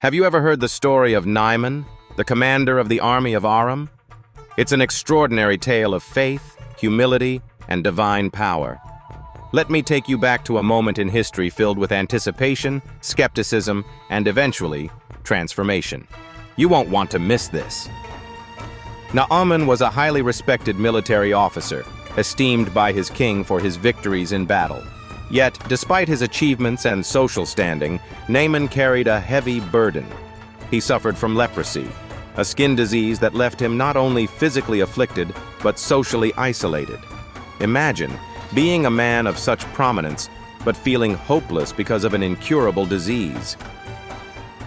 Have you ever heard the story of Naaman, the commander of the army of Aram? It's an extraordinary tale of faith, humility, and divine power. Let me take you back to a moment in history filled with anticipation, skepticism, and eventually, transformation. You won't want to miss this. Naaman was a highly respected military officer, esteemed by his king for his victories in battle. Yet, despite his achievements and social standing, Naaman carried a heavy burden. He suffered from leprosy, a skin disease that left him not only physically afflicted, but socially isolated. Imagine being a man of such prominence, but feeling hopeless because of an incurable disease.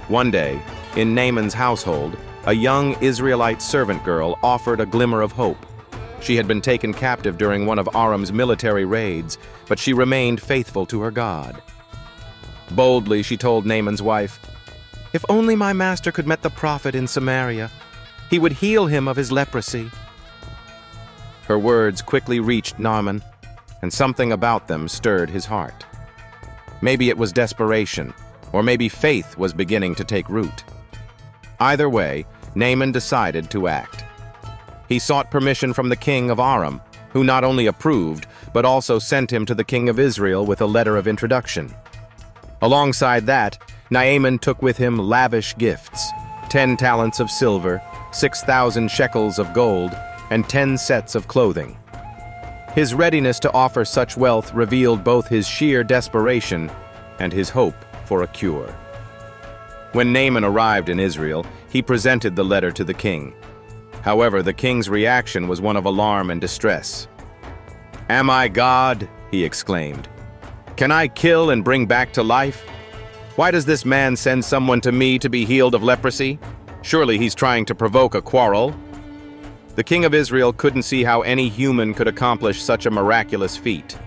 One day, in Naaman's household, a young Israelite servant girl offered a glimmer of hope. She had been taken captive during one of Aram's military raids, but she remained faithful to her God. Boldly, she told Naaman's wife, "If only my master could meet the prophet in Samaria, he would heal him of his leprosy." Her words quickly reached Naaman, and something about them stirred his heart. Maybe it was desperation, or maybe faith was beginning to take root. Either way, Naaman decided to act. He sought permission from the king of Aram, who not only approved, but also sent him to the king of Israel with a letter of introduction. Alongside that, Naaman took with him lavish gifts, 10 talents of silver, 6,000 shekels of gold, and 10 sets of clothing. His readiness to offer such wealth revealed both his sheer desperation and his hope for a cure. When Naaman arrived in Israel, he presented the letter to the king. However, the king's reaction was one of alarm and distress. "Am I God?" he exclaimed. "Can I kill and bring back to life? Why does this man send someone to me to be healed of leprosy? Surely he's trying to provoke a quarrel." The king of Israel couldn't see how any human could accomplish such a miraculous feat.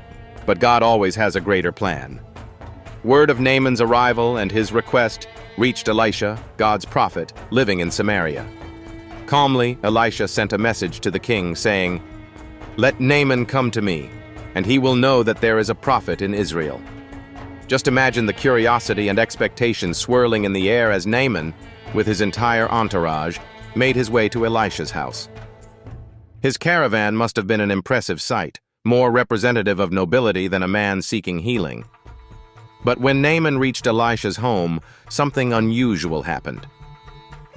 But God always has a greater plan. Word of Naaman's arrival and his request reached Elisha, God's prophet, living in Samaria. Calmly, Elisha sent a message to the king saying, "Let Naaman come to me, and he will know that there is a prophet in Israel." Just imagine the curiosity and expectation swirling in the air as Naaman, with his entire entourage, made his way to Elisha's house. His caravan must have been an impressive sight, more representative of nobility than a man seeking healing. But when Naaman reached Elisha's home, something unusual happened.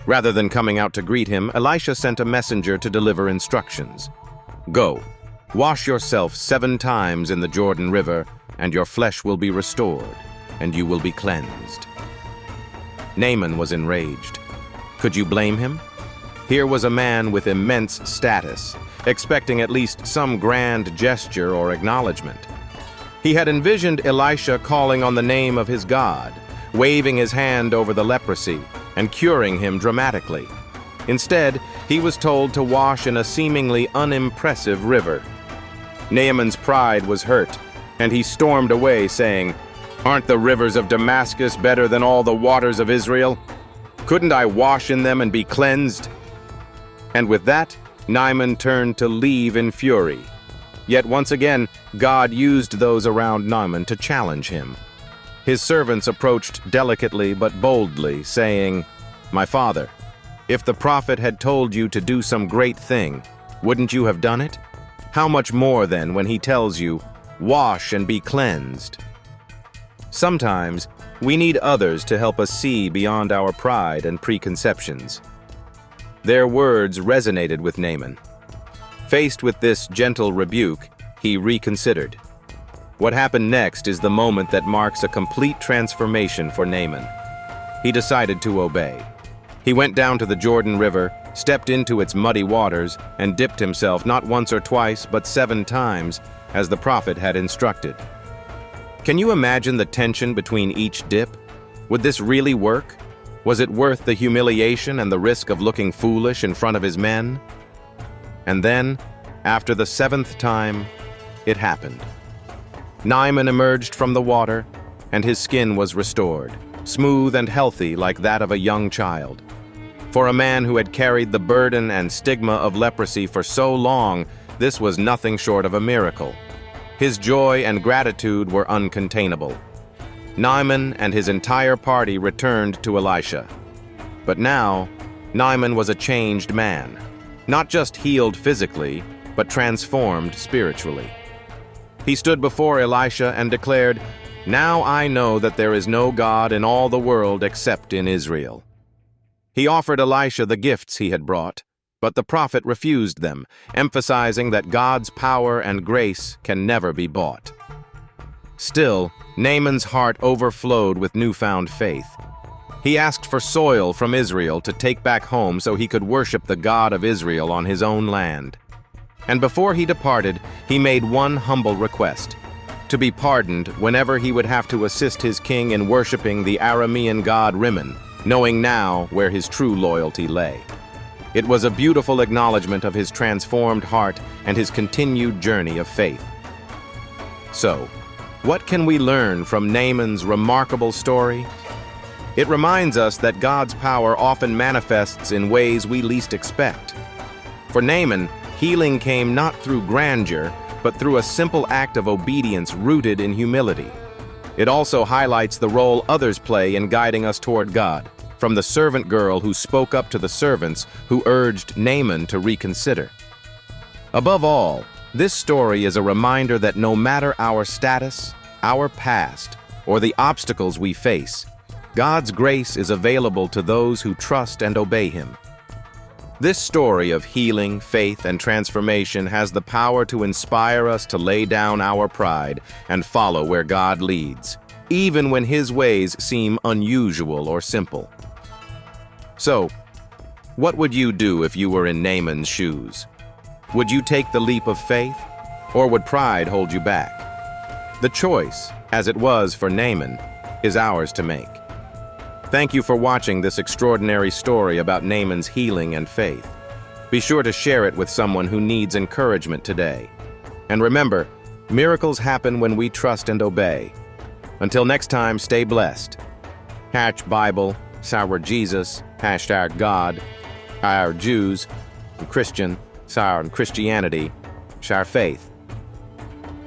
Rather than coming out to greet him, Elisha sent a messenger to deliver instructions. "Go, wash yourself 7 times in the Jordan River, and your flesh will be restored, and you will be cleansed." Naaman was enraged. Could you blame him? Here was a man with immense status, expecting at least some grand gesture or acknowledgement. He had envisioned Elisha calling on the name of his God, waving his hand over the leprosy, and curing him dramatically. Instead, he was told to wash in a seemingly unimpressive river. Naaman's pride was hurt, and he stormed away saying, "Aren't the rivers of Damascus better than all the waters of Israel? Couldn't I wash in them and be cleansed?" And with that, Naaman turned to leave in fury. Yet once again, God used those around Naaman to challenge him. His servants approached delicately but boldly, saying, "My father, if the prophet had told you to do some great thing, wouldn't you have done it? How much more then when he tells you, 'Wash and be cleansed'?" Sometimes, we need others to help us see beyond our pride and preconceptions. Their words resonated with Naaman. Faced with this gentle rebuke, he reconsidered. What happened next is the moment that marks a complete transformation for Naaman. He decided to obey. He went down to the Jordan River, stepped into its muddy waters, and dipped himself not once or twice, but 7 times, as the prophet had instructed. Can you imagine the tension between each dip? Would this really work? Was it worth the humiliation and the risk of looking foolish in front of his men? And then, after the 7th time, it happened. Naaman emerged from the water, and his skin was restored, smooth and healthy like that of a young child. For a man who had carried the burden and stigma of leprosy for so long, this was nothing short of a miracle. His joy and gratitude were uncontainable. Naaman and his entire party returned to Elisha. But now, Naaman was a changed man, not just healed physically, but transformed spiritually. He stood before Elisha and declared, "Now I know that there is no God in all the world except in Israel." He offered Elisha the gifts he had brought, but the prophet refused them, emphasizing that God's power and grace can never be bought. Still, Naaman's heart overflowed with newfound faith. He asked for soil from Israel to take back home so he could worship the God of Israel on his own land. And before he departed, he made one humble request: to be pardoned whenever he would have to assist his king in worshiping the Aramean god Rimmon, knowing now where his true loyalty lay. It was a beautiful acknowledgement of his transformed heart and his continued journey of faith. So, what can we learn from Naaman's remarkable story? It reminds us that God's power often manifests in ways we least expect. For Naaman, healing came not through grandeur, but through a simple act of obedience rooted in humility. It also highlights the role others play in guiding us toward God, from the servant girl who spoke up to the servants who urged Naaman to reconsider. Above all, this story is a reminder that no matter our status, our past, or the obstacles we face, God's grace is available to those who trust and obey Him. This story of healing, faith, and transformation has the power to inspire us to lay down our pride and follow where God leads, even when His ways seem unusual or simple. So, what would you do if you were in Naaman's shoes? Would you take the leap of faith, or would pride hold you back? The choice, as it was for Naaman, is ours to make. Thank you for watching this extraordinary story about Naaman's healing and faith. Be sure to share it with someone who needs encouragement today. And remember, miracles happen when we trust and obey. Until next time, stay blessed. #Bible, #our Jesus, #God, our Jews, Christian, #Christianity, #our faith.